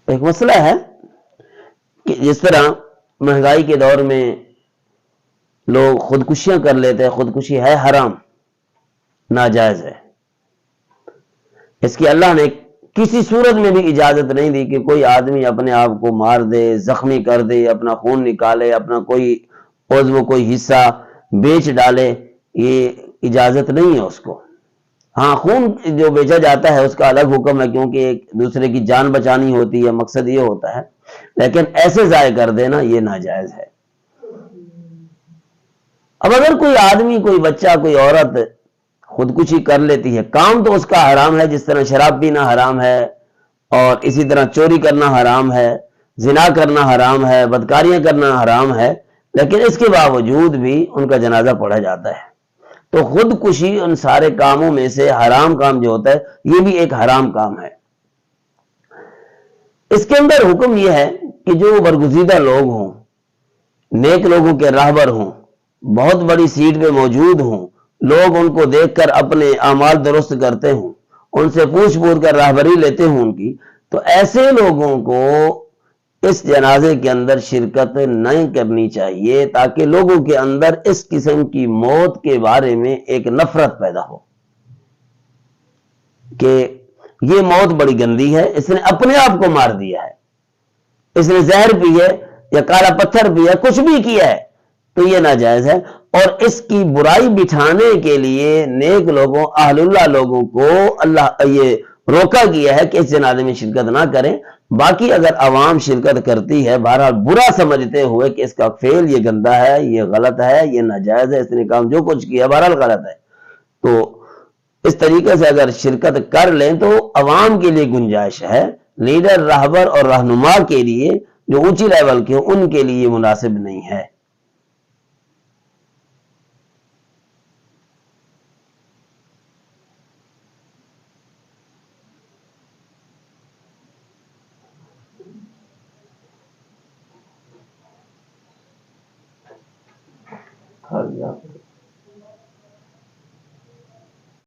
ایک مسئلہ ہے کہ جس طرح مہنگائی کے دور میں لوگ خودکشیاں کر لیتے ہیں، خودکشی ہے حرام، ناجائز ہے، اس کی اللہ نے کسی صورت میں بھی اجازت نہیں دی کہ کوئی آدمی اپنے آپ کو مار دے، زخمی کر دے، اپنا خون نکالے، اپنا کوئی عضو کوئی حصہ بیچ ڈالے، یہ اجازت نہیں ہے اس کو۔ ہاں، خون جو بیچا جاتا ہے اس کا الگ حکم ہے، کیونکہ ایک دوسرے کی جان بچانی ہوتی ہے، مقصد یہ ہوتا ہے، لیکن ایسے ضائع کر دینا یہ ناجائز ہے۔ اب اگر کوئی آدمی، کوئی بچہ، کوئی عورت خودکشی کر لیتی ہے، کام تو اس کا حرام ہے، جس طرح شراب پینا حرام ہے، اور اسی طرح چوری کرنا حرام ہے، زنا کرنا حرام ہے، بدکاریاں کرنا حرام ہے، لیکن اس کے باوجود بھی ان کا جنازہ پڑھا جاتا ہے۔ تو خودکشی ان سارے کاموں میں سے حرام کام جو ہوتا ہے، یہ بھی ایک حرام کام ہے۔ اس کے اندر حکم یہ ہے کہ جو برگزیدہ لوگ ہوں، نیک لوگوں کے راہبر ہوں، بہت بڑی سیٹ پہ موجود ہوں، لوگ ان کو دیکھ کر اپنے اعمال درست کرتے ہوں، ان سے پوچھ پوچھ کر راہبری لیتے ہوں ان کی، تو ایسے لوگوں کو اس جنازے کے اندر شرکت نہیں کرنی چاہیے، تاکہ لوگوں کے اندر اس قسم کی موت کے بارے میں ایک نفرت پیدا ہو کہ یہ موت بڑی گندی ہے، اس نے اپنے آپ کو مار دیا ہے، اس نے زہر پی ہے یا کالا پتھر پیا، کچھ بھی کیا ہے تو یہ ناجائز ہے۔ اور اس کی برائی بٹھانے کے لیے نیک لوگوں، اہل اللہ لوگوں کو اللہ یہ روکا گیا ہے کہ اس جنازے میں شرکت نہ کریں۔ باقی اگر عوام شرکت کرتی ہے، بہرحال برا سمجھتے ہوئے کہ اس کا فعل یہ گندا ہے، یہ غلط ہے، یہ ناجائز ہے، اس نے کام جو کچھ کیا بہرحال غلط ہے، تو اس طریقے سے اگر شرکت کر لیں تو عوام کے لیے گنجائش ہے، لیڈر، راہبر اور رہنما کے لیے جو اونچی لیول کے ہیں ان کے لیے مناسب نہیں ہے۔